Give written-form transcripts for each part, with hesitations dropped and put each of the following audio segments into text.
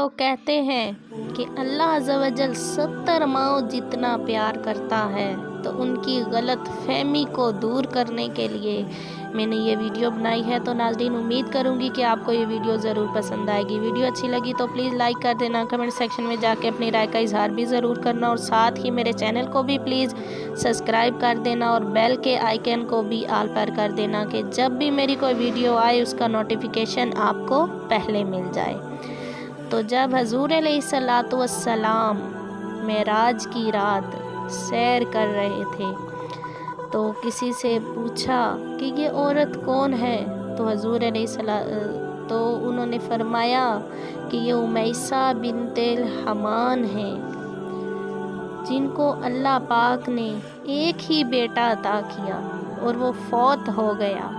लोग कहते हैं कि अल्लाह अज़्ज़ व जल 70 माओ जितना प्यार करता है, तो उनकी गलत फहमी को दूर करने के लिए मैंने ये वीडियो बनाई है। तो नाज़रीन, उम्मीद करूँगी कि आपको ये वीडियो ज़रूर पसंद आएगी। वीडियो अच्छी लगी तो प्लीज़ लाइक कर देना, कमेंट सेक्शन में जाके अपनी राय का इजहार भी ज़रूर करना, और साथ ही मेरे चैनल को भी प्लीज़ सब्सक्राइब कर देना और बेल के आइकन को भी ऑल पर कर देना कि जब भी मेरी कोई वीडियो आए उसका नोटिफिकेशन आपको पहले मिल जाए। तो जब हजूर अलैहिस्सलातु वस्सलाम मेराज की रात सैर कर रहे थे तो किसी से पूछा कि ये औरत कौन है, तो हजूर तो उन्होंने फरमाया कि ये उमैसा बिन्तेल हमान है, जिनको अल्लाह पाक ने एक ही बेटा अता किया और वो फौत हो गया।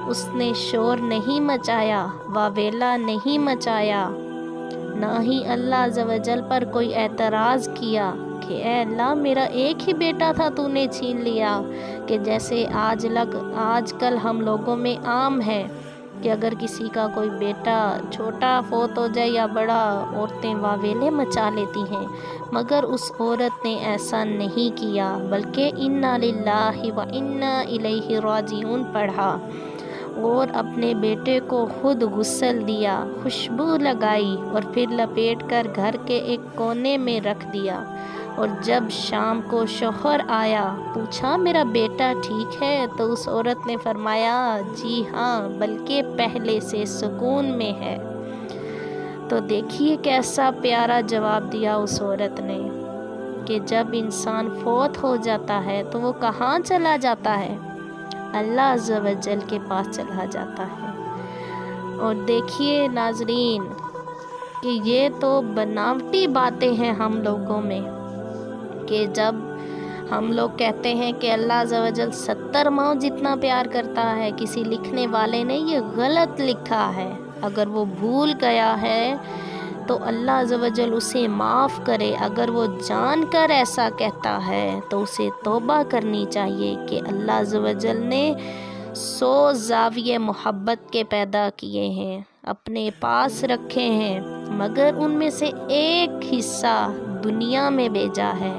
उसने शोर नहीं मचाया, वावेला नहीं मचाया, ना ही अल्लाह अज़्ज़ व जल पर कोई एतराज़ किया कि ए अल्लाह, मेरा एक ही बेटा था, तूने छीन लिया। कि जैसे आजकल हम लोगों में आम है कि अगर किसी का कोई बेटा छोटा फौत हो जाए या बड़ा, औरतें वावेले मचा लेती हैं, मगर उस औरत ने ऐसा नहीं किया, बल्कि इन्ना लिल्लाहि व इन्ना इलैहि राजिऊन पढ़ा और अपने बेटे को खुद गुस्ल दिया, खुशबू लगाई और फिर लपेटकर घर के एक कोने में रख दिया। और जब शाम को शौहर आया, पूछा मेरा बेटा ठीक है, तो उस औरत ने फरमाया जी हाँ, बल्कि पहले से सुकून में है। तो देखिए कैसा प्यारा जवाब दिया उस औरत ने कि जब इंसान फौत हो जाता है तो वो कहाँ चला जाता है? अल्लाह अज़्ज़ व जल के पास चला जाता है। और देखिए नाजरीन कि ये तो बनावटी बातें हैं हम लोगों में, कि जब हम लोग कहते हैं कि अल्लाह अज़्ज़ व जल 70 माओ जितना प्यार करता है, किसी लिखने वाले ने ये गलत लिखा है। अगर वो भूल गया है तो अल्लाह अज़्ज़ व जल उसे माफ़ करे। अगर वो जानकर ऐसा कहता है तो उसे तौबा करनी चाहिए कि अल्लाह अज़्ज़ व जल ने 100 ज़ाविये मोहब्बत के पैदा किए हैं, अपने पास रखे हैं, मगर उनमें से एक हिस्सा दुनिया में भेजा है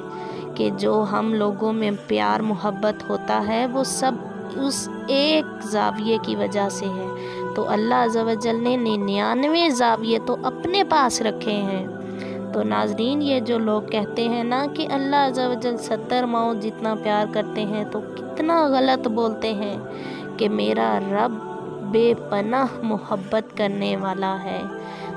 कि जो हम लोगों में प्यार मोहब्बत होता है वो सब उस एक ज़ाविये की वजह से है। तो अल्लाह अज़्ज़ व जल ने 99 ज़ाविये तो अपने पास रखे हैं। तो नाजरीन, ये जो लोग कहते हैं ना कि अल्लाह अज़्ज़ व जल 70 माओ जितना प्यार करते हैं, तो कितना गलत बोलते हैं कि मेरा रब बेपनाह मोहब्बत करने वाला है।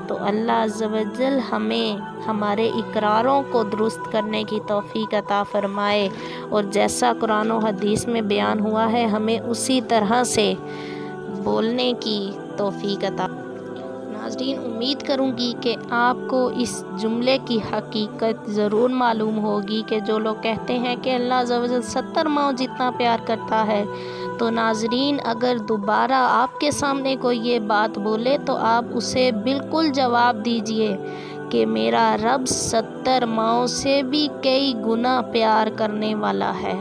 तो अल्लाह अज़्ज़ व जल हमें हमारे इकरारों को दुरुस्त करने की तौफ़ीक अता फ़रमाए, और जैसा कुरान और हदीस में बयान हुआ है हमें उसी तरह से बोलने की तौफ़ीक अता। नाज़रीन, उम्मीद करूँगी कि आपको इस जुमले की हकीकत ज़रूर मालूम होगी कि जो लोग कहते हैं कि अल्लाह अज़्ज़ व जल 70 माओ जितना प्यार करता है, तो नाज़रीन अगर दोबारा आपके सामने कोई ये बात बोले तो आप उसे बिल्कुल जवाब दीजिए कि मेरा रब 70 माओ से भी कई गुना प्यार करने वाला है,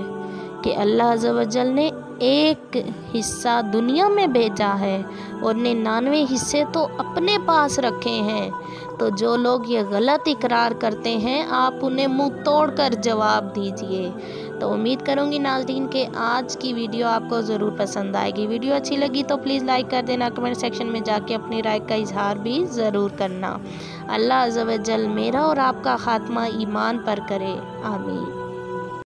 कि अल्लाह अज़्ज़ व जल ने एक हिस्सा दुनिया में भेजा है और 99 हिस्से तो अपने पास रखे हैं। तो जो लोग ये गलत इकरार करते हैं, आप उन्हें मुंह तोड़ कर जवाब दीजिए। तो उम्मीद करूँगी नाज़रीन कि आज की वीडियो आपको ज़रूर पसंद आएगी। वीडियो अच्छी लगी तो प्लीज़ लाइक कर देना, कमेंट सेक्शन में जाके अपनी राय का इजहार भी ज़रूर करना। अल्लाह अज़्ज़ व जल मेरा और आपका ख़ात्मा ईमान पर करे। आमीन।